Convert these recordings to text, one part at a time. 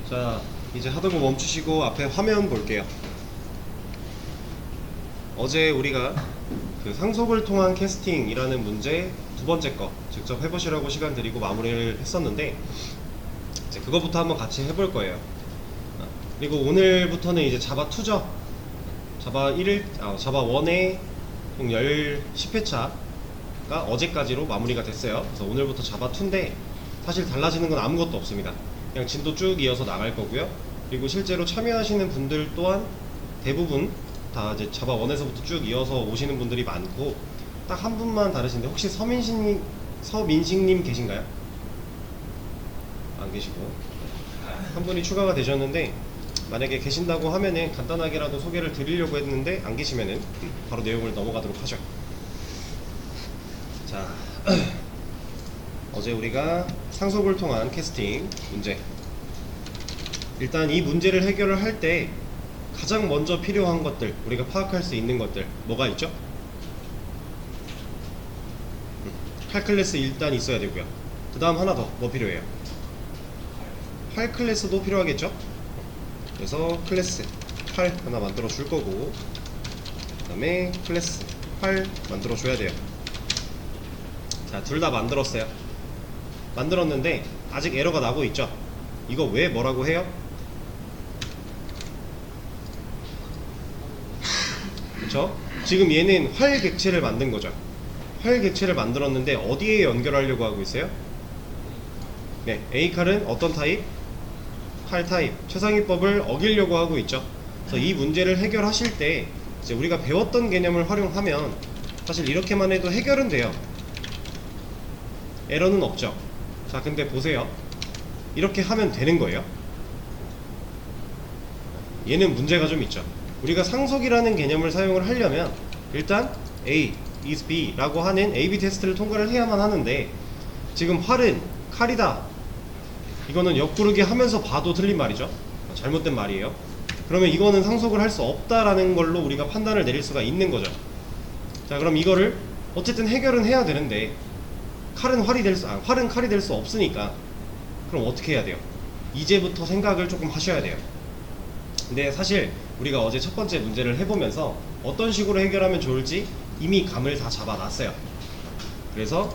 자, 이제 하던 거 멈추시고 앞에 화면 볼게요. 어제 우리가 그 상속을 통한 캐스팅이라는 문제 두 번째 거 직접 해보시라고 시간 드리고 마무리를 했었는데, 이제 그거부터 한번 같이 해볼 거예요. 그리고 오늘부터는 이제 자바 2죠. 자바 1의 총 10회차가 어제까지로 마무리가 됐어요. 그래서 오늘부터 자바 2인데 사실 달라지는 건 아무것도 없습니다. 그냥 진도 쭉 이어서 나갈 거고요. 그리고 실제로 참여하시는 분들 또한 대부분 다 이제 자바 1에서부터 쭉 이어서 오시는 분들이 많고, 딱 한 분만 다르신데 혹시 서민식님 계신가요? 안 계시고 한 분이 추가가 되셨는데, 만약에 계신다고 하면은 간단하게라도 소개를 드리려고 했는데 안 계시면은 바로 내용을 넘어가도록 하죠. 자, 어제 우리가 상속을 통한 캐스팅 문제, 일단 이 문제를 해결을 할 때 가장 먼저 필요한 것들, 우리가 파악할 수 있는 것들 뭐가 있죠? 칼클래스 일단 있어야 되고요. 그 다음 하나 더 뭐 필요해요? 팔 클래스도 필요하겠죠? 그래서 클래스 8 하나 만들어 줄 거고, 그 다음에 클래스 8 만들어 줘야 돼요. 자, 둘 다 만들었어요. 만들었는데 아직 에러가 나고 있죠? 이거 왜 뭐라고 해요? 그쵸? 지금 얘는 활 객체를 만든 거죠. 활 객체를 만들었는데 어디에 연결하려고 하고 있어요? 네, A칼은 어떤 타입? 칼 타입, 최상위법을 어기려고 하고 있죠. 그래서 이 문제를 해결하실 때 이제 우리가 배웠던 개념을 활용하면 사실 이렇게만 해도 해결은 돼요. 에러는 없죠. 자, 근데 보세요. 이렇게 하면 되는 거예요. 얘는 문제가 좀 있죠. 우리가 상속이라는 개념을 사용을 하려면 일단 A is B 라고 하는 AB 테스트를 통과를 해야만 하는데, 지금 활은 칼이다, 이거는 옆구르기 하면서 봐도 틀린 말이죠. 잘못된 말이에요. 그러면 이거는 상속을 할 수 없다라는 걸로 우리가 판단을 내릴 수가 있는 거죠. 자, 그럼 이거를 어쨌든 해결은 해야 되는데 활은 칼이 될 수 없으니까 그럼 어떻게 해야 돼요? 이제부터 생각을 조금 하셔야 돼요. 근데 사실 우리가 어제 첫 번째 문제를 해보면서 어떤 식으로 해결하면 좋을지 이미 감을 다 잡아놨어요. 그래서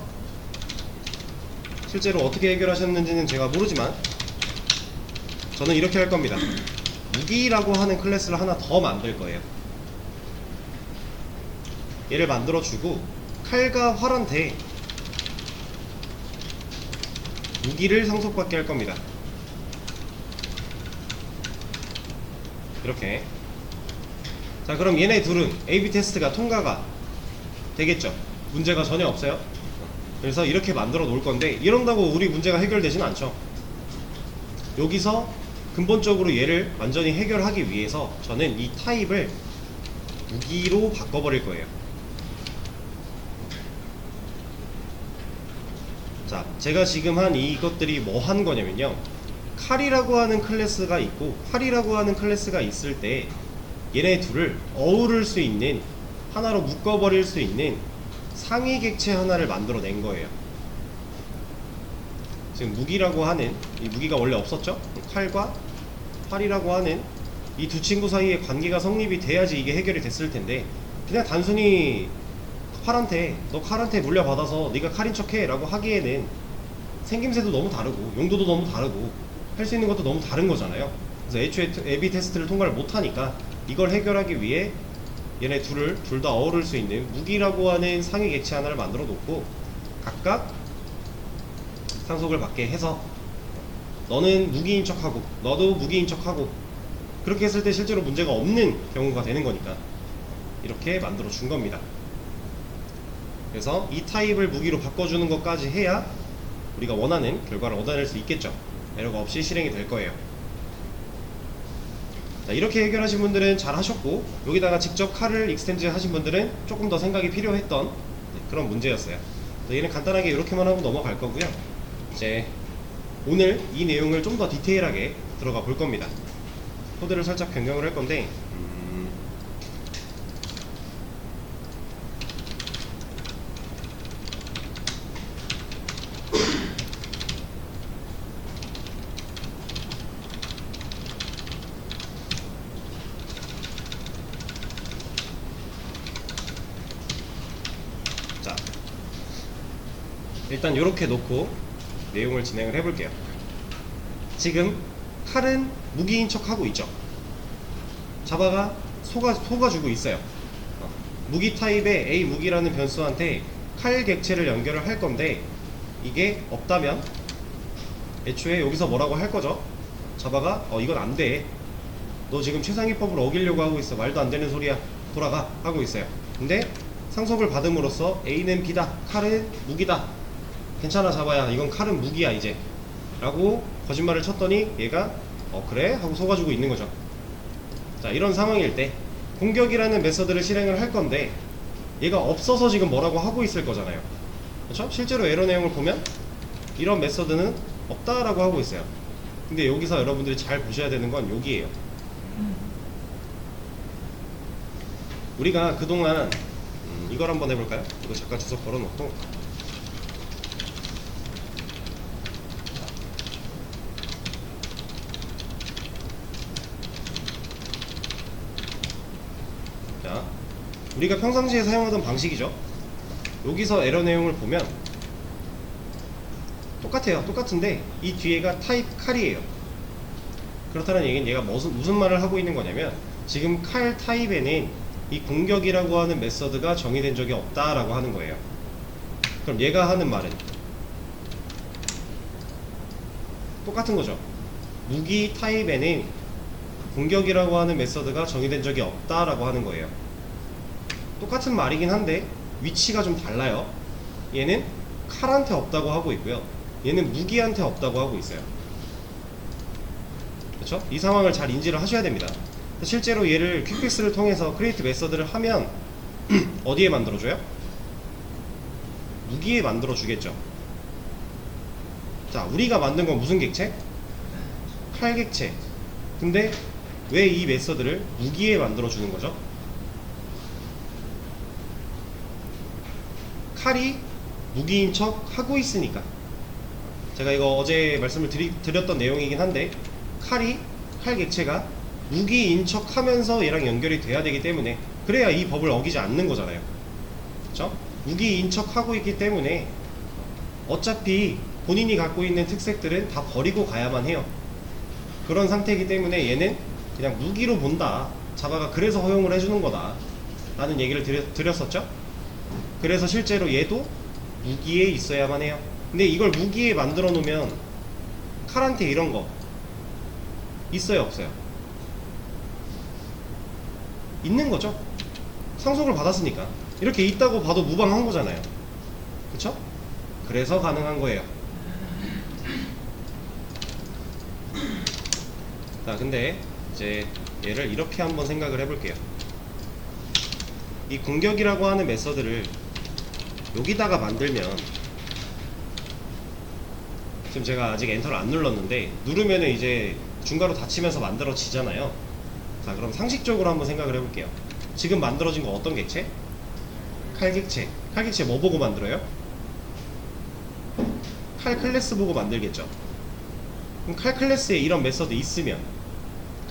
실제로 어떻게 해결하셨는지는 제가 모르지만 저는 이렇게 할 겁니다. 무기라고 하는 클래스를 하나 더 만들 거예요. 얘를 만들어주고 칼과 활한테 무기를 상속받게 할 겁니다. 이렇게. 자, 그럼 얘네 둘은 AB 테스트가 통과가 되겠죠? 문제가 전혀 없어요. 그래서 이렇게 만들어 놓을 건데, 이런다고 우리 문제가 해결되진 않죠. 여기서 근본적으로 얘를 완전히 해결하기 위해서 저는 이 타입을 무기로 바꿔버릴 거예요. 자, 제가 지금 한 이것들이 뭐 한 거냐면요, 칼이라고 하는 클래스가 있고 활이라고 하는 클래스가 있을 때 얘네 둘을 어우를 수 있는, 하나로 묶어버릴 수 있는 상위 객체 하나를 만들어 낸 거예요. 지금 무기라고 하는 이 무기가 원래 없었죠? 칼과 활이라고 하는 이 두 친구 사이에 관계가 성립이 돼야지 이게 해결이 됐을 텐데, 그냥 단순히 활한테 너 칼한테 물려받아서 네가 칼인 척해 라고 하기에는 생김새도 너무 다르고 용도도 너무 다르고 할 수 있는 것도 너무 다른 거잖아요. 그래서 애초에 AB 테스트를 통과를 못하니까 이걸 해결하기 위해 얘네 둘을 둘 다 어우를 수 있는 무기라고 하는 상위 객체 하나를 만들어 놓고 각각 상속을 받게 해서 너는 무기인 척하고 너도 무기인 척하고, 그렇게 했을 때 실제로 문제가 없는 경우가 되는 거니까 이렇게 만들어 준 겁니다. 그래서 이 타입을 무기로 바꿔주는 것까지 해야 우리가 원하는 결과를 얻어낼 수 있겠죠. 에러가 없이 실행이 될 거예요. 자, 이렇게 해결하신 분들은 잘 하셨고, 여기다가 직접 칼을 익스텐드 하신 분들은 조금 더 생각이 필요했던 그런 문제였어요. 얘는 간단하게 이렇게만 하고 넘어갈 거고요. 이제 오늘 이 내용을 좀 더 디테일하게 들어가 볼 겁니다. 코드를 살짝 변경을 할 건데, 일단 이렇게 놓고 내용을 진행을 해볼게요. 지금 칼은 무기인 척 하고 있죠. 자바가 속아주고 있어요. 무기 타입의 A 무기라는 변수한테 칼 객체를 연결을 할 건데, 이게 없다면 애초에 여기서 뭐라고 할 거죠? 자바가 이건 안 돼, 너 지금 최상위법을 어기려고 하고 있어, 말도 안 되는 소리야, 돌아가 하고 있어요. 근데 상속을 받음으로써 A는 B다, 칼은 무기다, 괜찮아 자바야, 이건 칼은 무기야 이제 라고 거짓말을 쳤더니 얘가 그래? 하고 속아주고 있는 거죠. 자, 이런 상황일 때 공격이라는 메서드를 실행을 할 건데, 얘가 없어서 지금 뭐라고 하고 있을 거잖아요. 그렇죠? 실제로 에러 내용을 보면 이런 메서드는 없다라고 하고 있어요. 근데 여기서 여러분들이 잘 보셔야 되는 건 여기에요. 우리가 그동안 이걸 한번 해볼까요? 이거 잠깐 주석 걸어놓고, 자, 우리가 평상시에 사용하던 방식이죠. 여기서 에러 내용을 보면 똑같아요. 똑같은데 이 뒤에가 타입 칼이에요. 그렇다는 얘기는 얘가 무슨 말을 하고 있는 거냐면, 지금 칼 타입에는 이 공격이라고 하는 메서드가 정의된 적이 없다라고 하는 거예요. 그럼 얘가 하는 말은 똑같은 거죠. 무기 타입에는 공격이라고 하는 메서드가 정의된 적이 없다라고 하는 거예요. 똑같은 말이긴 한데 위치가 좀 달라요. 얘는 칼한테 없다고 하고 있고요, 얘는 무기한테 없다고 하고 있어요. 그렇죠? 이 상황을 잘 인지를 하셔야 됩니다. 실제로 얘를 퀵픽스를 통해서 크리에이트 메서드를 하면 어디에 만들어줘요? 무기에 만들어주겠죠. 자, 우리가 만든 건 무슨 객체? 칼 객체. 근데 왜 이 메서드를 무기에 만들어주는 거죠? 칼이 무기인 척 하고 있으니까. 제가 이거 어제 말씀을 드렸던 내용이긴 한데, 칼 객체가 무기인 척 하면서 얘랑 연결이 돼야 되기 때문에, 그래야 이 법을 어기지 않는 거잖아요. 그쵸? 무기인 척 하고 있기 때문에 어차피 본인이 갖고 있는 특색들은 다 버리고 가야만 해요. 그런 상태이기 때문에 얘는 그냥 무기로 본다, 자바가 그래서 허용을 해주는 거다 라는 얘기를 드렸었죠. 그래서 실제로 얘도 무기에 있어야만 해요. 근데 이걸 무기에 만들어 놓으면 칼한테 이런 거 있어요, 없어요? 있는 거죠. 상속을 받았으니까. 이렇게 있다고 봐도 무방한 거잖아요. 그쵸? 그래서 가능한 거예요. 자, 근데 이제 얘를 이렇게 한번 생각을 해볼게요. 이 공격이라고 하는 메서드를 여기다가 만들면, 지금 제가 아직 엔터를 안 눌렀는데 누르면은 이제 중괄호 닫히면서 만들어지잖아요. 자, 그럼 상식적으로 한번 생각을 해볼게요. 지금 만들어진 거 어떤 객체? 칼 객체. 칼 객체 뭐 보고 만들어요? 칼 클래스 보고 만들겠죠. 그럼 칼 클래스에 이런 메서드 있으면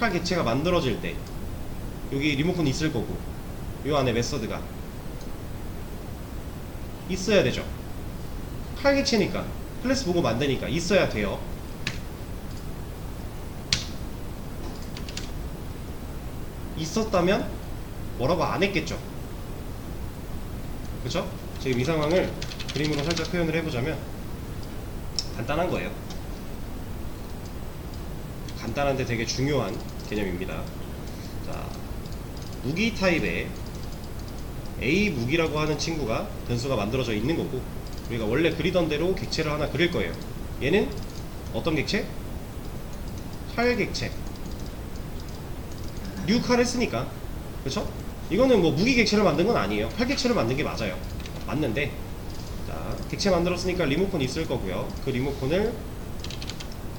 칼 객체가 만들어질 때 여기 리모컨 있을 거고, 요 안에 메서드가 있어야 되죠. 칼 객체니까, 클래스 보고 만드니까 있어야 돼요. 있었다면 뭐라고 안 했겠죠. 그쵸? 지금 이 상황을 그림으로 살짝 표현을 해보자면 간단한 거예요. 간단한데 되게 중요한 개념입니다. 자, 무기 타입에 A 무기라고 하는 친구가 변수가 만들어져 있는 거고, 우리가 원래 그리던 대로 객체를 하나 그릴 거예요. 얘는 어떤 객체? 칼 객체. 뉴 칼 했으니까, 그쵸? 이거는 뭐 무기 객체를 만든 건 아니에요. 칼 객체를 만든 게 맞아요. 맞는데, 자, 객체 만들었으니까 리모컨이 있을 거고요. 그 리모컨을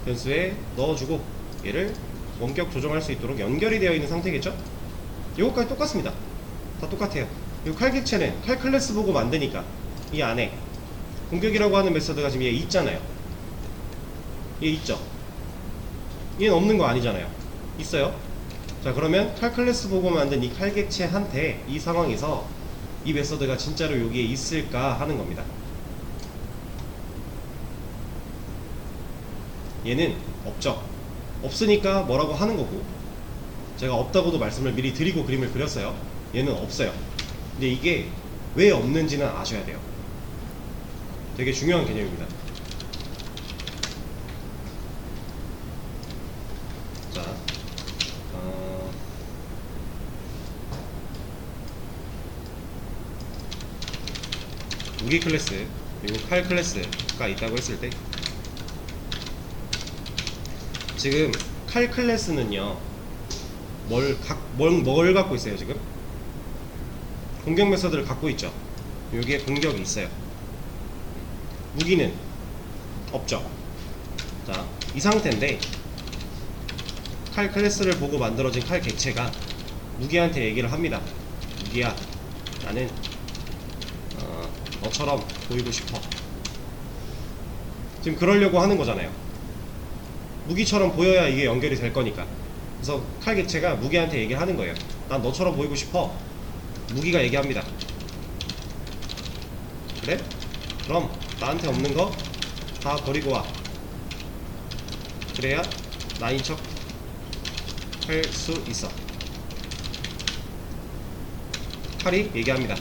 변수에 넣어주고 얘를 원격 조정할 수 있도록 연결이 되어 있는 상태겠죠? 이것까지 똑같습니다. 다 똑같아요. 이 칼 객체는 칼 클래스 보고 만드니까 이 안에 공격이라고 하는 메서드가 지금 얘 있잖아요. 얘 있죠? 얘는 없는 거 아니잖아요. 있어요. 자, 그러면 칼 클래스 보고 만든 이 칼 객체한테 이 상황에서 이 메서드가 진짜로 여기에 있을까 하는 겁니다. 얘는 없죠. 없으니까 뭐라고 하는 거고, 제가 없다고도 말씀을 미리 드리고 그림을 그렸어요. 얘는 없어요. 근데 이게 왜 없는지는 아셔야 돼요. 되게 중요한 개념입니다. 자, 무기 클래스 그리고 칼 클래스가 있다고 했을 때, 지금 칼 클래스는요 뭘 갖고 있어요? 지금 공격 메서드를 갖고 있죠. 여기에 공격이 있어요. 무기는 없죠. 자, 이 상태인데 칼 클래스를 보고 만들어진 칼 객체가 무기한테 얘기를 합니다. 무기야, 나는 너처럼 보이고 싶어. 지금 그러려고 하는 거잖아요. 무기처럼 보여야 이게 연결이 될 거니까. 그래서 칼 객체가 무기한테 얘기를 하는 거예요. 난 너처럼 보이고 싶어. 무기가 얘기합니다. 그래? 그럼 나한테 없는 거 다 버리고 와. 그래야 나인 척 할 수 있어. 칼이 얘기합니다.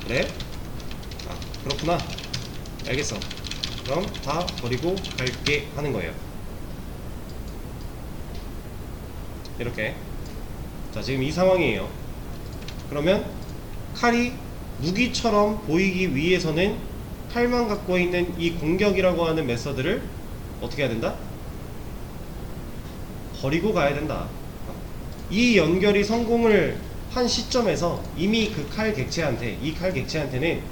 그래? 아, 그렇구나. 알겠어. 그럼 다 버리고 갈게 하는 거예요. 이렇게. 자, 지금 이 상황이에요. 그러면 칼이 무기처럼 보이기 위해서는 칼만 갖고 있는 이 공격이라고 하는 메서드를 어떻게 해야 된다? 버리고 가야 된다. 이 연결이 성공을 한 시점에서 이미 그 칼 객체한테, 이 칼 객체한테는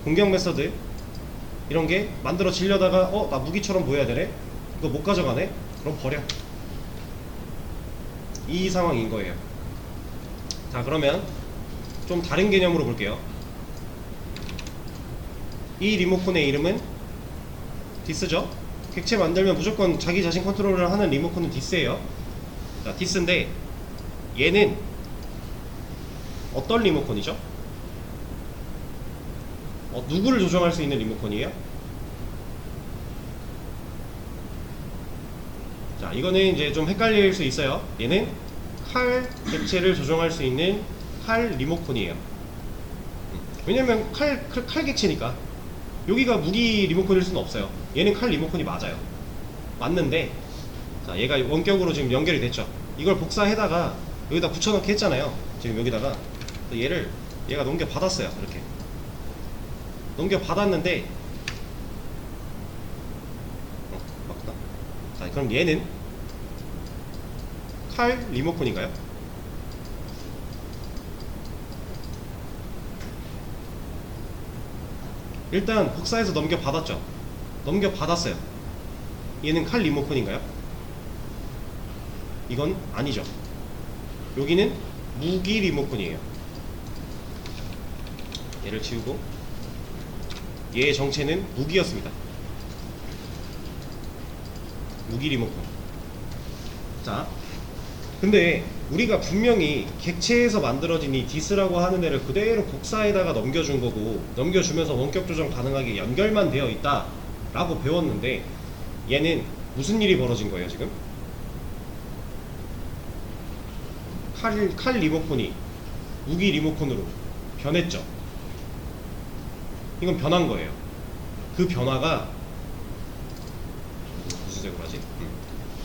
공격 메서드 이런 게 만들어지려다가 나 무기처럼 보여야 되네? 이거 못 가져가네? 그럼 버려. 이 상황인 거예요. 자, 그러면 좀 다른 개념으로 볼게요. 이 리모컨의 이름은 디스죠? 객체 만들면 무조건 자기 자신 컨트롤을 하는 리모컨은 디스예요. 자, 디스인데 얘는 어떤 리모컨이죠? 누구를 조정할 수 있는 리모컨이에요? 자, 이거는 이제 좀 헷갈릴 수 있어요. 얘는 칼 객체를 조정할 수 있는 칼 리모컨이에요. 왜냐면 칼 객체니까. 여기가 무기 리모컨일 수는 없어요. 얘는 칼 리모컨이 맞아요. 맞는데, 자, 얘가 원격으로 지금 연결이 됐죠. 이걸 복사해다가 여기다 붙여넣기 했잖아요. 지금 여기다가 얘가 넘겨받았어요. 이렇게 넘겨받았는데, 맞다. 자, 그럼 얘는 칼 리모컨인가요? 일단 복사해서 넘겨받았죠. 넘겨받았어요. 얘는 칼 리모컨인가요? 이건 아니죠. 여기는 무기 리모컨이에요. 얘를 지우고 얘의 정체는 무기였습니다. 무기 리모컨. 자, 근데 우리가 분명히 객체에서 만들어진 이 디스라고 하는 애를 그대로 복사에다가 넘겨준 거고, 넘겨주면서 원격 조정 가능하게 연결만 되어 있다 라고 배웠는데, 얘는 무슨 일이 벌어진 거예요 지금? 칼 리모컨이 무기 리모컨으로 변했죠. 이건 변한 거예요. 그 변화가 무슨 색으로 하지?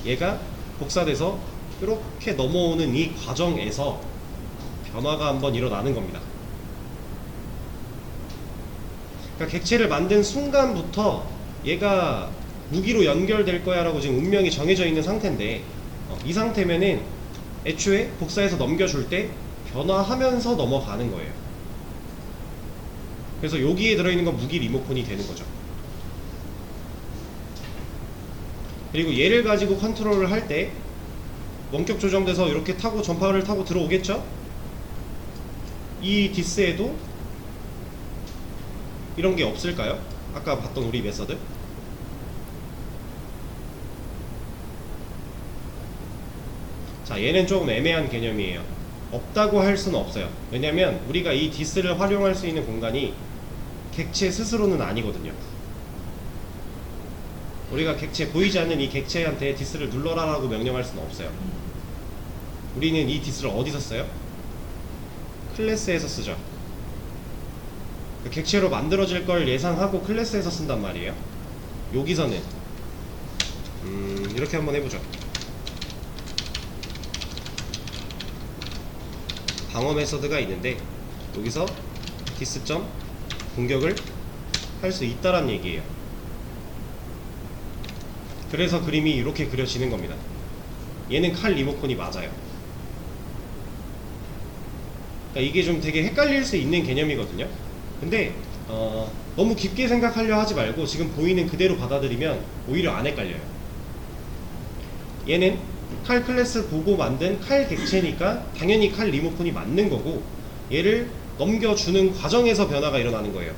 얘가 복사돼서 이렇게 넘어오는 이 과정에서 변화가 한번 일어나는 겁니다. 그러니까 객체를 만든 순간부터 얘가 무기로 연결될 거야 라고 지금 운명이 정해져 있는 상태인데, 이 상태면은 애초에 복사해서 넘겨줄 때 변화하면서 넘어가는 거예요. 그래서 여기에 들어있는 건 무기 리모컨이 되는 거죠. 그리고 얘를 가지고 컨트롤을 할 때 원격 조정돼서 이렇게 타고 전파를 타고 들어오겠죠? 이 디스에도 이런 게 없을까요? 아까 봤던 우리 메서드? 자, 얘는 조금 애매한 개념이에요. 없다고 할 수는 없어요. 왜냐면 우리가 이 디스를 활용할 수 있는 공간이 객체 스스로는 아니거든요. 우리가 객체, 보이지 않는 이 객체한테 디스를 눌러라라고 명령할 수는 없어요. 우리는 이 디스를 어디서 써요? 클래스에서 쓰죠. 그 객체로 만들어질 걸 예상하고 클래스에서 쓴단 말이에요. 여기서는 이렇게 한번 해보죠. 방어 메서드가 있는데 여기서 디스점 공격을 할 수 있다란 얘기예요. 그래서 그림이 이렇게 그려지는 겁니다. 얘는 칼 리모컨이 맞아요. 그러니까 이게 좀 되게 헷갈릴 수 있는 개념이거든요. 근데 너무 깊게 생각하려 하지 말고 지금 보이는 그대로 받아들이면 오히려 안 헷갈려요. 얘는 칼 클래스 보고 만든 칼 객체니까 당연히 칼 리모컨이 맞는 거고, 얘를 넘겨주는 과정에서 변화가 일어나는 거예요.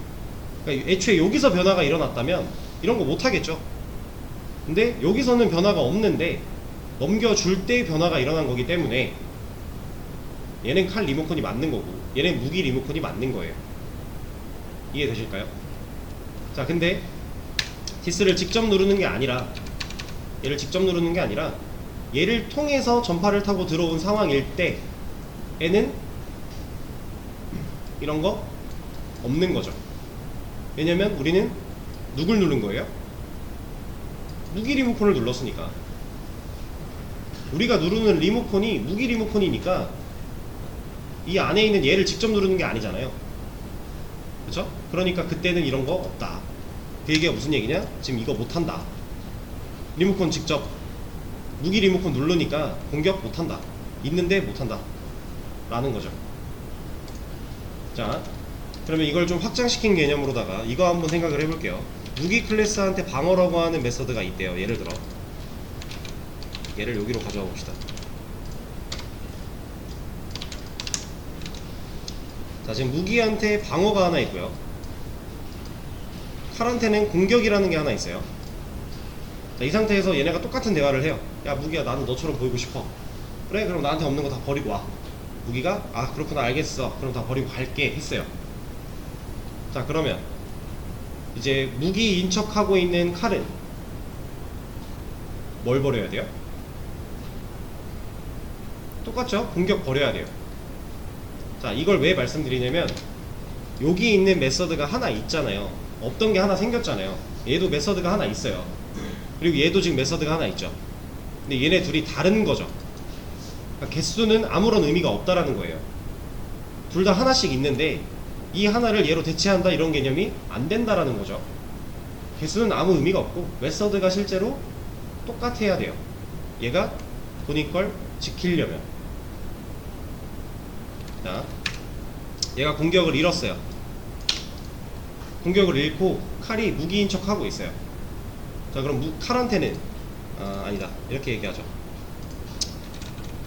그러니까 애초에 여기서 변화가 일어났다면 이런 거 못하겠죠. 근데 여기서는 변화가 없는데 넘겨줄 때 변화가 일어난 거기 때문에 얘는 칼 리모컨이 맞는 거고 얘는 무기 리모컨이 맞는 거예요. 이해되실까요? 자, 근데 디스를 직접 누르는 게 아니라, 얘를 직접 누르는 게 아니라 얘를 통해서 전파를 타고 들어온 상황일 때 얘는 이런 거 없는 거죠. 왜냐면 우리는 누굴 누른 거예요? 무기 리모컨을 눌렀으니까. 우리가 누르는 리모컨이 무기 리모컨이니까 이 안에 있는 얘를 직접 누르는 게 아니잖아요. 그쵸? 그러니까 그때는 이런 거 없다. 그 얘기가 무슨 얘기냐? 지금 이거 못한다. 리모컨 직접 무기 리모컨 누르니까 공격 못한다. 있는데 못한다 라는 거죠. 자, 그러면 이걸 좀 확장시킨 개념으로다가 이거 한번 생각을 해볼게요. 무기 클래스한테 방어라고 하는 메서드가 있대요. 예를 들어 얘를 여기로 가져와 봅시다. 자, 지금 무기한테 방어가 하나 있고요, 칼한테는 공격이라는 게 하나 있어요. 자, 이 상태에서 얘네가 똑같은 대화를 해요. 야, 무기야, 나는 너처럼 보이고 싶어. 그래, 그럼 나한테 없는 거 다 버리고 와. 무기가 아, 그렇구나, 알겠어, 그럼 다 버리고 갈게 했어요. 자, 그러면 이제 무기인 척하고 있는 칼은 뭘 버려야 돼요? 똑같죠? 공격 버려야 돼요. 자, 이걸 왜 말씀드리냐면 여기 있는 메서드가 하나 있잖아요. 없던 게 하나 생겼잖아요. 얘도 메서드가 하나 있어요. 그리고 얘도 지금 메서드가 하나 있죠. 근데 얘네 둘이 다른 거죠. 그러니까 개수는 아무런 의미가 없다라는 거예요. 둘 다 하나씩 있는데 이 하나를 얘로 대체한다 이런 개념이 안 된다라는 거죠. 개수는 아무 의미가 없고 메서드가 실제로 똑같아야 돼요. 얘가 본인 걸 지키려면. 자, 얘가 공격을 잃었어요. 공격을 잃고 칼이 무기인 척 하고 있어요. 자, 그럼 칼한테는 아니다, 이렇게 얘기하죠.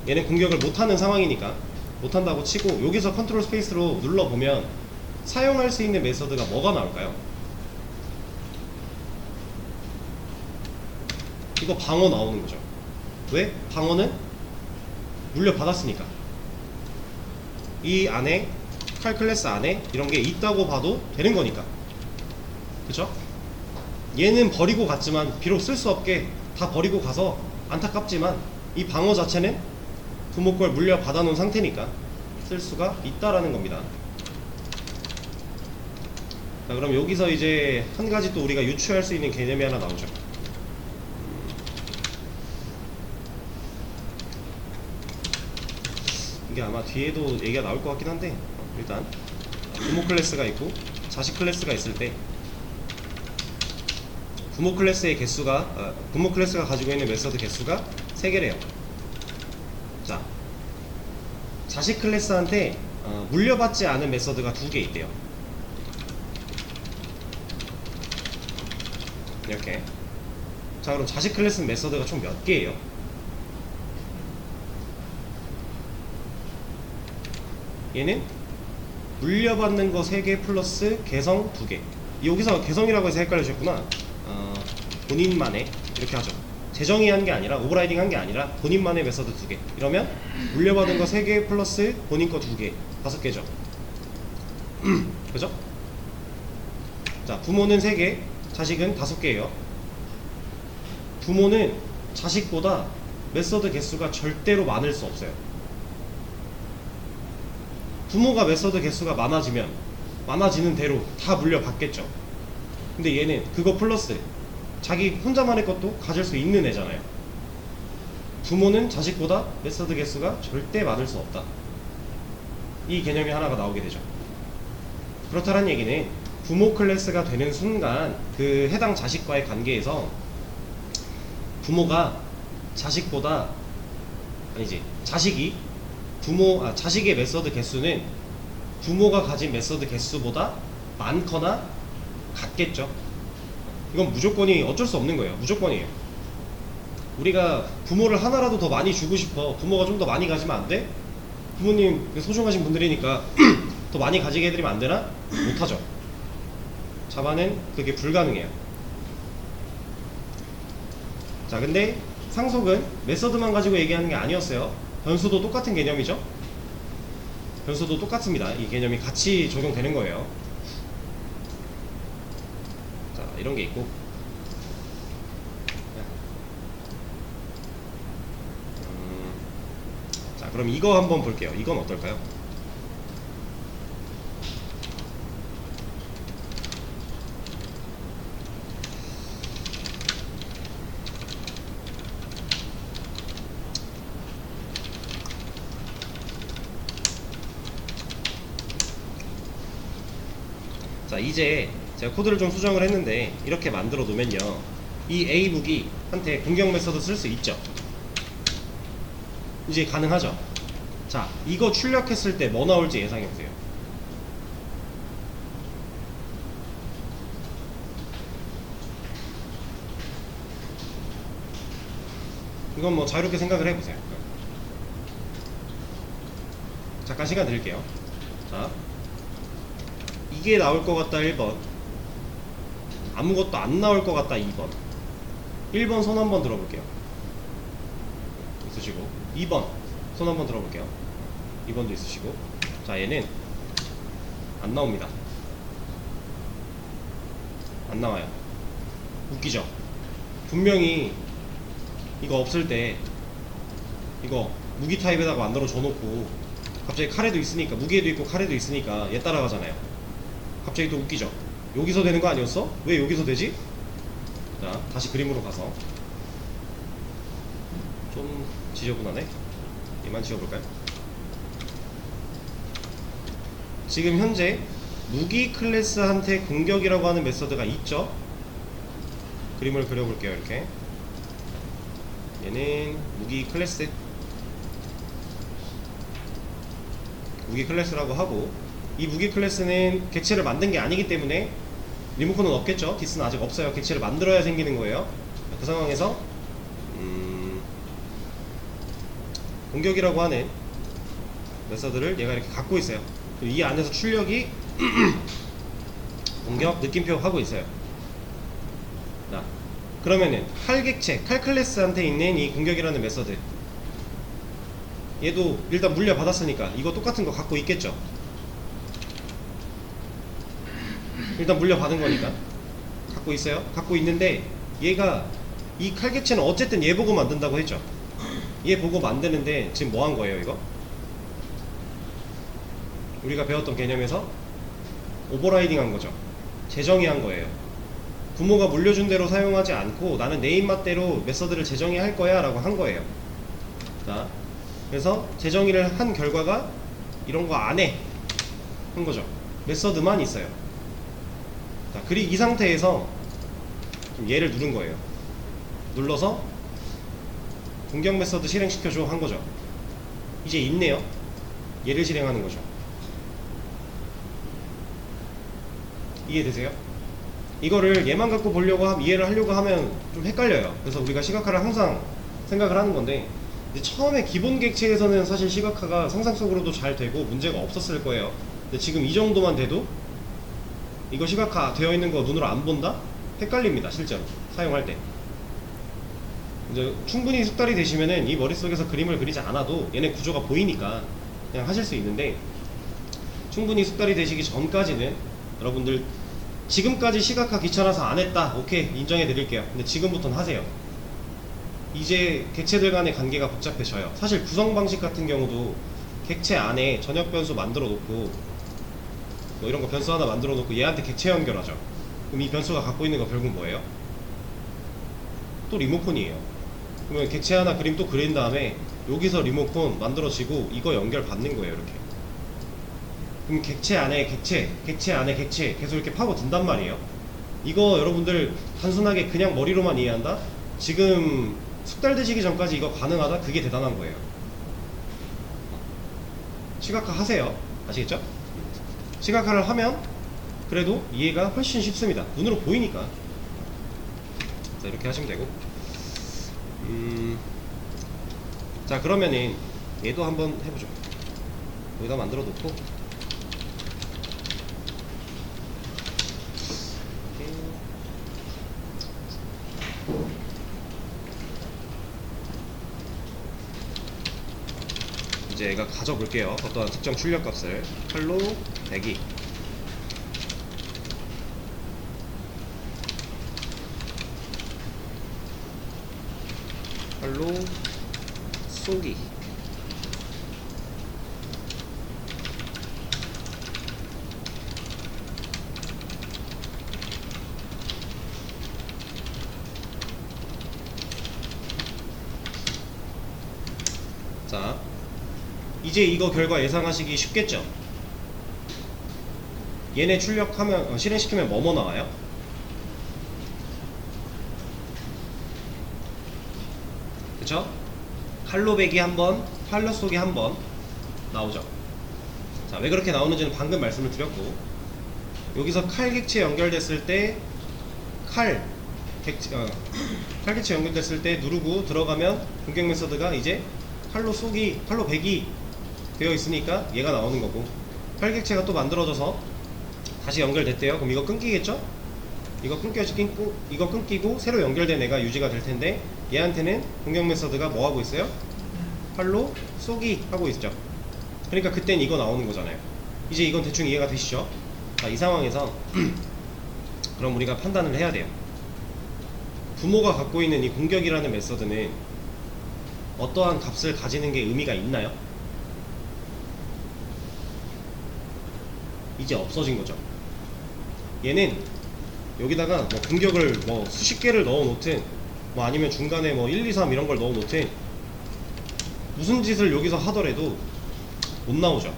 얘는 공격을 못하는 상황이니까 못한다고 치고 여기서 컨트롤 스페이스로 눌러보면 사용할 수 있는 메서드가 뭐가 나올까요? 이거 방어 나오는 거죠. 왜? 방어는 물려받았으니까. 이 안에, 칼 클래스 안에 이런 게 있다고 봐도 되는 거니까. 그쵸? 얘는 버리고 갔지만, 비록 쓸 수 없게 다 버리고 가서 안타깝지만 이 방어 자체는 부모 걸 물려받아 놓은 상태니까 쓸 수가 있다라는 겁니다. 자, 그럼 여기서 이제 한 가지 또 우리가 유추할 수 있는 개념이 하나 나오죠. 이게 아마 뒤에도 얘기가 나올 것 같긴 한데, 일단 부모 클래스가 있고 자식 클래스가 있을 때 부모 클래스의 개수가 부모 클래스가 가지고 있는 메서드 개수가 3개래요. 자, 자식 클래스한테 물려받지 않은 메서드가 2개 있대요. 이렇게. 자, 그럼 자식 클래스 메서드가 총 몇 개예요? 얘는 물려받는 거 3개 플러스 개성 2개. 여기서 개성이라고 해서 헷갈리셨구나. 본인만의, 이렇게 하죠. 재정의 한 게 아니라, 오버라이딩 한 게 아니라 본인만의 메서드 2개. 이러면 물려받은 거 3개 플러스 본인 거 2개, 5개죠. 그죠? 자, 부모는 3개, 자식은 5개예요. 부모는 자식보다 메서드 개수가 절대로 많을 수 없어요. 부모가 메서드 개수가 많아지면 많아지는 대로 다 물려받겠죠. 근데 얘는 그거 플러스 자기 혼자만의 것도 가질 수 있는 애잖아요. 부모는 자식보다 메서드 개수가 절대 많을 수 없다. 이 개념이 하나가 나오게 되죠. 그렇다는 얘기는 부모 클래스가 되는 순간 그 해당 자식과의 관계에서 부모가 자식보다 아니지 자식이 자식의 메서드 개수는 부모가 가진 메서드 개수보다 많거나 같겠죠. 이건 무조건이 어쩔 수 없는 거예요. 무조건이에요. 우리가 부모를 하나라도 더 많이 주고 싶어. 부모가 좀 더 많이 가지면 안 돼? 부모님 소중하신 분들이니까 더 많이 가지게 해드리면 안 되나? 못하죠. 자바는 그게 불가능해요. 자, 근데 상속은 메서드만 가지고 얘기하는 게 아니었어요. 변수도 똑같은 개념이죠. 변수도 똑같습니다. 이 개념이 같이 적용되는 거예요. 자, 이런 게 있고, 자, 그럼 이거 한번 볼게요. 이건 어떨까요? 자, 이제 제가 코드를 좀 수정을 했는데 이렇게 만들어 놓으면요, 이 A 무기한테 공격 메서드 쓸 수 있죠. 이제 가능하죠. 자, 이거 출력했을 때 뭐 나올지 예상해 보세요. 이건 뭐 자유롭게 생각을 해보세요. 잠깐 시간 드릴게요. 자, 이게 나올 것 같다 1번, 아무것도 안 나올 것 같다 2번. 1번 손 한번 들어볼게요. 있으시고, 2번 손 한번 들어볼게요. 2번도 있으시고. 자, 얘는 안 나옵니다. 안 나와요. 웃기죠? 분명히 이거 없을 때 이거 무기 타입에다가 만들어 줘놓고 갑자기 카레도 있으니까, 무기에도 있고 카레도 있으니까 얘 따라가잖아요. 갑자기 또 웃기죠? 여기서 되는 거 아니었어? 왜 여기서 되지? 자, 다시 그림으로 가서 좀 지저분하네? 얘만 지워볼까요? 지금 현재 무기 클래스한테 공격이라고 하는 메서드가 있죠? 그림을 그려볼게요. 이렇게 얘는 무기 클래스라고 하고, 이 무기 클래스는 객체를 만든 게 아니기 때문에 리모컨은 없겠죠. 디스는 아직 없어요. 객체를 만들어야 생기는 거예요. 그 상황에서 공격이라고 하는 메서드를 얘가 이렇게 갖고 있어요. 이 안에서 출력이 공격 느낌표 하고 있어요. 자, 그러면은 칼객체, 칼클래스한테 있는 이 공격이라는 메서드, 얘도 일단 물려받았으니까 이거 똑같은 거 갖고 있겠죠. 일단 물려받은 거니까 갖고 있어요. 갖고 있는데 얘가, 이 칼객체는 어쨌든 얘 보고 만든다고 했죠. 얘 보고 만드는데 지금 뭐 한 거예요? 이거 우리가 배웠던 개념에서 오버라이딩 한 거죠. 재정의 한 거예요. 부모가 물려준 대로 사용하지 않고 나는 내 입맛대로 메서드를 재정의 할 거야 라고 한 거예요. 자, 그래서 재정의를 한 결과가 이런 거 안에 한 거죠. 메서드만 있어요. 자, 이 상태에서 좀 얘를 누른 거예요. 눌러서 공격 메서드 실행시켜줘 한 거죠. 이제 있네요. 얘를 실행하는 거죠. 이해되세요? 이거를 얘만 갖고 보려고 이해를 하려고 하면 좀 헷갈려요. 그래서 우리가 시각화를 항상 생각을 하는 건데, 근데 처음에 기본 객체에서는 사실 시각화가 상상 속으로도 잘 되고 문제가 없었을 거예요. 근데 지금 이 정도만 돼도 이거 시각화 되어 있는 거 눈으로 안 본다? 헷갈립니다. 실제로 사용할 때. 이제 충분히 숙달이 되시면은 이 머릿속에서 그림을 그리지 않아도 얘네 구조가 보이니까 그냥 하실 수 있는데, 충분히 숙달이 되시기 전까지는 여러분들 지금까지 시각화 귀찮아서 안 했다, 오케이 인정해 드릴게요. 근데 지금부터는 하세요. 이제 객체들 간의 관계가 복잡해져요. 사실 구성 방식 같은 경우도 객체 안에 전역 변수 만들어 놓고 뭐 이런 거 변수 하나 만들어 놓고 얘한테 객체 연결하죠. 그럼 이 변수가 갖고 있는 거 결국 뭐예요? 또 리모컨이에요. 그러면 객체 하나 그림 또 그린 다음에 여기서 리모컨 만들어지고 이거 연결 받는 거예요. 이렇게. 그럼 객체 안에 객체, 객체 안에 객체 계속 이렇게 파고 든단 말이에요. 이거 여러분들 단순하게 그냥 머리로만 이해한다? 지금 숙달되시기 전까지 이거 가능하다? 그게 대단한 거예요. 시각화 하세요. 아시겠죠? 시각화를 하면 그래도 이해가 훨씬 쉽습니다. 눈으로 보이니까. 자, 이렇게 하시면 되고. 자, 그러면은 얘도 한번 해보죠. 여기다 만들어 놓고 이제 얘가 가져볼게요. 어떠한 특정 출력값을 팔로 100이 팔로 쏘기 자, 이제 이거 결과 예상하시기 쉽겠죠? 얘네 출력하면 실행시키면 뭐뭐 나와요? 그쵸? 칼로 배기 한번, 팔로 쏘기 한번 나오죠. 자, 왜 그렇게 나오는지는 방금 말씀을 드렸고, 여기서 칼 객체 연결됐을 때 칼 객체 연결됐을 때 누르고 들어가면 공격 메서드가 이제 칼로 쏘기, 칼로 배기 되어 있으니까 얘가 나오는 거고, 칼 객체가 또 만들어져서 다시 연결됐대요. 그럼 이거 끊기겠죠? 이거 끊기고 새로 연결된 애가 유지가 될 텐데, 얘한테는 공격 메서드가 뭐 하고 있어요? 팔로 쏘기 하고 있죠. 그러니까 그땐 이거 나오는 거잖아요. 이제 이건 대충 이해가 되시죠? 자, 이 상황에서 그럼 우리가 판단을 해야 돼요. 부모가 갖고 있는 이 공격이라는 메서드는 어떠한 값을 가지는 게 의미가 있나요? 이제 없어진 거죠. 얘는 여기다가 뭐 공격을 뭐 수십 개를 넣어 놓든 뭐 아니면 중간에 뭐 1, 2, 3 이런 걸 넣어 놓든 무슨 짓을 여기서 하더라도 못 나오죠.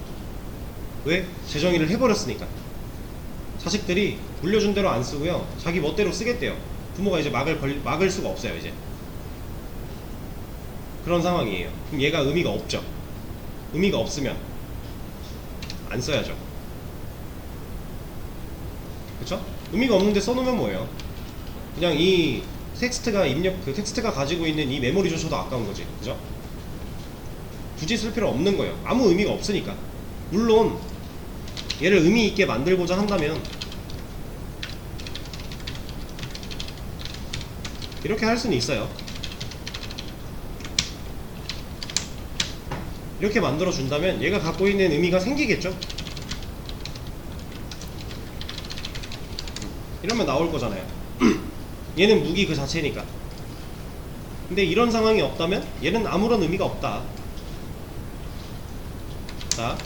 왜? 재정의를 해버렸으니까. 자식들이 물려준 대로 안 쓰고요, 자기 멋대로 쓰겠대요. 부모가 이제 막을 수가 없어요. 이제 그런 상황이에요. 그럼 얘가 의미가 없죠. 의미가 없으면 안 써야죠. 그쵸? 의미가 없는데 써놓으면 뭐예요? 그냥 이 텍스트가 텍스트가 가지고 있는 이 메모리조차도 아까운 거지. 그죠? 굳이 쓸 필요 없는 거예요. 아무 의미가 없으니까. 물론 얘를 의미 있게 만들고자 한다면 이렇게 할 수는 있어요. 이렇게 만들어 준다면 얘가 갖고 있는 의미가 생기겠죠? 이러면 나올 거잖아요. 얘는 무기 그 자체니까. 근데 이런 상황이 없다면 얘는 아무런 의미가 없다. 자,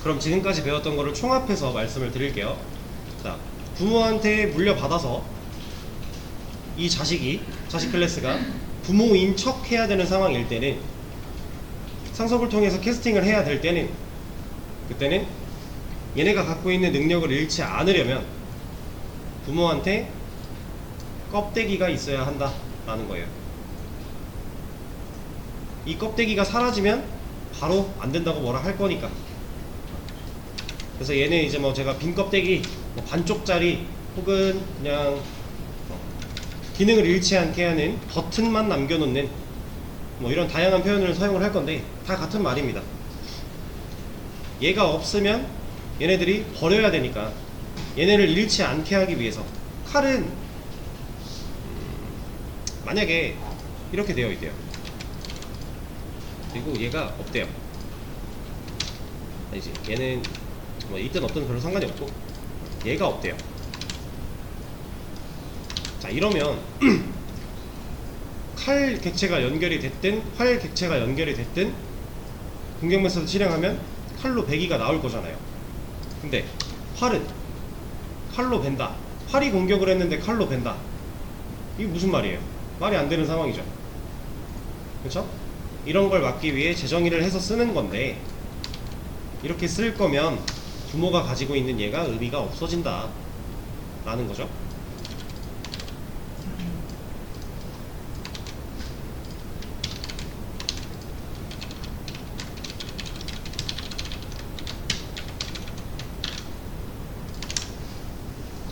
그럼 지금까지 배웠던 거를 총합해서 말씀을 드릴게요. 자, 부모한테 물려받아서 이 자식 클래스가 부모인 척 해야 되는 상황일 때는, 상속을 통해서 캐스팅을 해야 될 때는, 그때는 얘네가 갖고 있는 능력을 잃지 않으려면 부모한테 껍데기가 있어야 한다 라는 거예요. 이 껍데기가 사라지면 바로 안 된다고 뭐라 할 거니까. 그래서 얘는 이제 뭐 제가 빈 껍데기 뭐 반쪽짜리 혹은 그냥 기능을 잃지 않게 하는 버튼만 남겨놓는 뭐 이런 다양한 표현을 사용을 할 건데 다 같은 말입니다. 얘가 없으면 얘네들이 버려야 되니까 얘네를 잃지 않게 하기 위해서 칼은 만약에 이렇게 되어 있대요. 그리고 얘가 없대요. 아니지, 얘는 뭐 있든 없든 별로 상관이 없고 얘가 없대요. 자, 이러면 칼 객체가 연결이 됐든 활 객체가 연결이 됐든 공격 메서드 실행하면 칼로 배기가 나올 거잖아요. 근데 활은 칼로 벤다. 활이 공격을 했는데 칼로 벤다. 이게 무슨 말이에요? 말이 안 되는 상황이죠. 그렇죠? 이런 걸 막기 위해 재정의를 해서 쓰는 건데, 이렇게 쓸 거면 부모가 가지고 있는 얘가 의미가 없어진다 라는 거죠.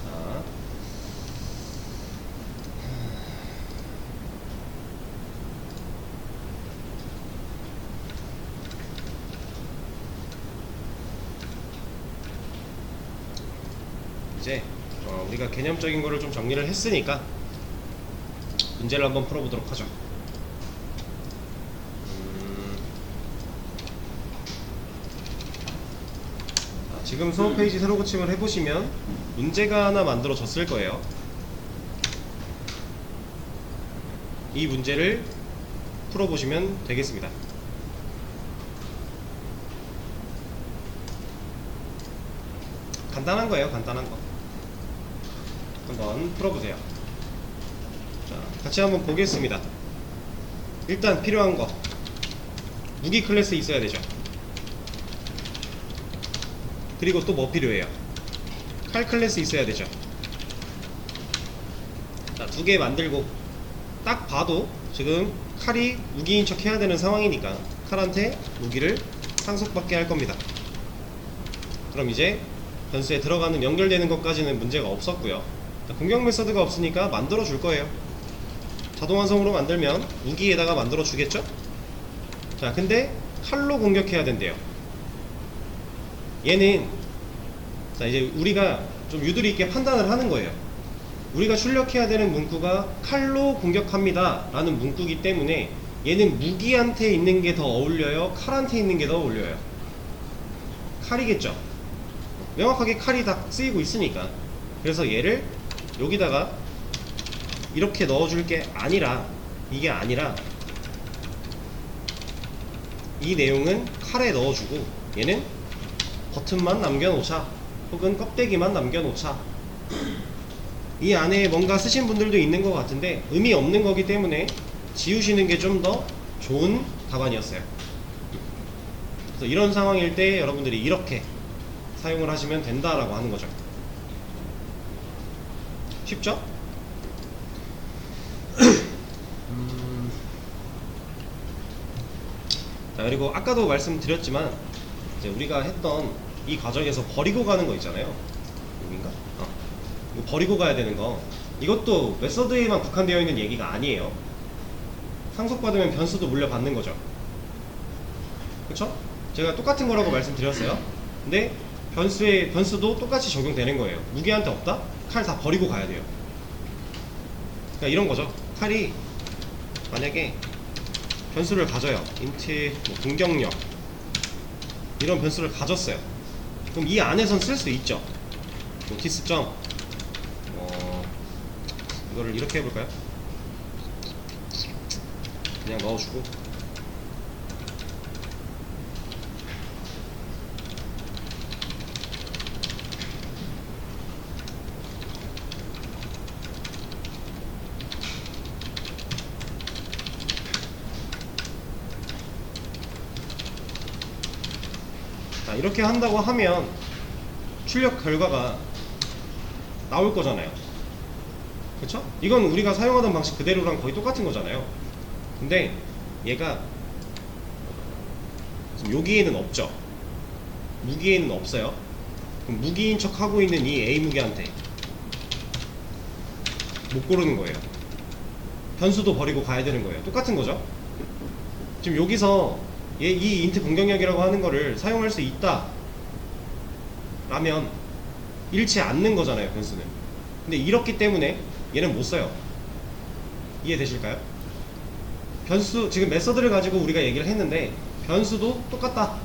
자, 이제 우리가 개념적인 거를 좀 정리를 했으니까 문제를 한번 풀어보도록 하죠. 지금 수업 페이지 새로 고침을 해보시면 문제가 하나 만들어졌을 거예요. 이 문제를 풀어보시면 되겠습니다. 간단한 거예요, 간단한 거. 한번 풀어보세요. 자, 같이 한번 보겠습니다. 일단 필요한 거, 무기 클래스 있어야 되죠. 그리고 또 뭐 필요해요? 칼 클래스 있어야 되죠. 자, 두 개 만들고 딱 봐도 지금 칼이 무기인 척 해야 되는 상황이니까 칼한테 무기를 상속받게 할 겁니다. 그럼 이제 변수에 들어가는 연결되는 것까지는 문제가 없었고요. 공격 메서드가 없으니까 만들어 줄 거예요. 자동 완성으로 만들면 무기에다가 만들어 주겠죠? 자, 근데 칼로 공격해야 된대요. 얘는, 자, 이제 우리가 좀 유도리 있게 판단을 하는 거예요. 우리가 출력해야 되는 문구가 칼로 공격합니다 라는 문구이기 때문에 얘는 무기한테 있는 게 더 어울려요? 칼한테 있는 게 더 어울려요? 칼이겠죠? 명확하게 칼이 다 쓰이고 있으니까. 그래서 얘를 여기다가 이렇게 넣어줄 게 아니라, 이게 아니라 이 내용은 칼에 넣어주고 얘는 버튼만 남겨놓자, 혹은 껍데기만 남겨놓자. 이 안에 뭔가 쓰신 분들도 있는 것 같은데 의미 없는 거기 때문에 지우시는 게 좀 더 좋은 답안이었어요. 그래서 이런 상황일 때 여러분들이 이렇게 사용을 하시면 된다라고 하는 거죠. 쉽죠? 자, 그리고 아까도 말씀드렸지만 이제 우리가 했던 이 과정에서 버리고 가는 거 있잖아요. 여긴가? 이거 버리고 가야 되는 거, 이것도 메서드에만 국한되어 있는 얘기가 아니에요. 상속받으면 변수도 물려받는 거죠. 그쵸? 제가 똑같은 거라고 말씀드렸어요. 근데 변수도 똑같이 적용되는 거예요. 무기한테 없다? 칼 다 버리고 가야 돼요. 그러니까 이런 거죠. 칼이 만약에 변수를 가져요. 인트 뭐 공격력 이런 변수를 가졌어요. 그럼 이 안에선 쓸 수 있죠. 노티스 점 이거를 이렇게 해볼까요? 그냥 넣어주고, 자, 이렇게 한다고 하면 출력 결과가 나올 거잖아요. 그쵸? 이건 우리가 사용하던 방식 그대로랑 거의 똑같은 거잖아요. 근데 얘가 지금 여기에는 없죠. 무기에는 없어요. 그럼 무기인 척 하고 있는 이 A 무기한테 못 고르는 거예요. 변수도 버리고 가야 되는 거예요. 똑같은 거죠. 지금 여기서 이 인트 공격력이라고 하는 거를 사용할 수 있다 라면 잃지 않는 거잖아요, 변수는. 근데 이렇기 때문에 얘는 못 써요. 이해되실까요? 변수, 지금 메서드를 가지고 우리가 얘기를 했는데 변수도 똑같다.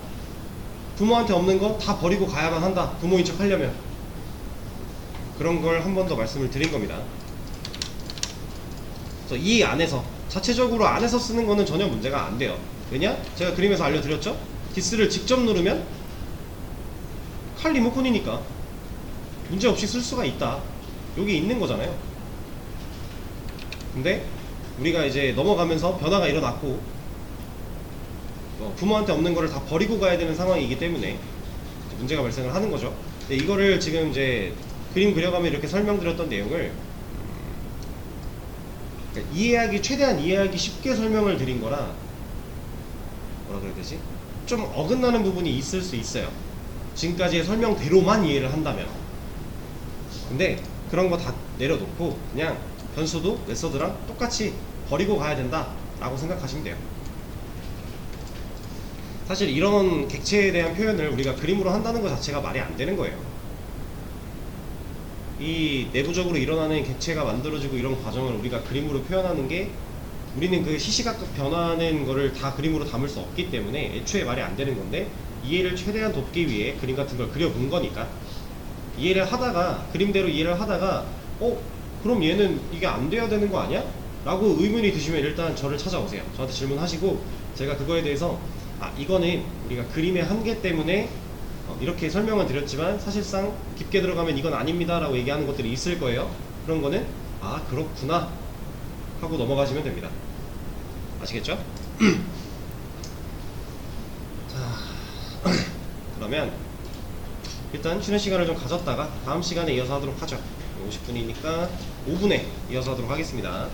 부모한테 없는 거 다 버리고 가야만 한다, 부모인 척 하려면. 그런 걸 한 번 더 말씀을 드린 겁니다. 그래서 이 안에서 자체적으로 안에서 쓰는 거는 전혀 문제가 안 돼요. 왜냐? 제가 그림에서 알려드렸죠? 디스를 직접 누르면 칼 리모컨이니까 문제없이 쓸 수가 있다. 여기 있는 거잖아요. 근데 우리가 이제 넘어가면서 변화가 일어났고 부모한테 없는 거를 다 버리고 가야 되는 상황이기 때문에 문제가 발생을 하는 거죠. 근데 이거를 지금 이제 그림 그려가며 이렇게 설명드렸던 내용을 그러니까 최대한 이해하기 쉽게 설명을 드린 거라 뭐라 그래야 되지? 좀 어긋나는 부분이 있을 수 있어요. 지금까지의 설명대로만 이해를 한다면. 근데 그런 거 다 내려놓고 그냥 변수도 메서드랑 똑같이 버리고 가야 된다 라고 생각하시면 돼요. 사실 이런 객체에 대한 표현을 우리가 그림으로 한다는 것 자체가 말이 안 되는 거예요. 이 내부적으로 일어나는 객체가 만들어지고 이런 과정을 우리가 그림으로 표현하는 게 우리는 그 시시각각 변화하는 거를 다 그림으로 담을 수 없기 때문에 애초에 말이 안 되는 건데, 이해를 최대한 돕기 위해 그림 같은 걸 그려본 거니까 이해를 하다가 그림대로 이해를 하다가 그럼 얘는 이게 안 돼야 되는 거 아니야? 라고 의문이 드시면 일단 저를 찾아오세요. 저한테 질문하시고 제가 그거에 대해서 이거는 우리가 그림의 한계 때문에 이렇게 설명은 드렸지만 사실상 깊게 들어가면 이건 아닙니다 라고 얘기하는 것들이 있을 거예요. 그런 거는 그렇구나 하고 넘어가시면 됩니다. 아시겠죠? 자, 그러면 일단 쉬는 시간을 좀 가졌다가 다음 시간에 이어서 하도록 하죠. 50분이니까 5분에 이어서 하도록 하겠습니다.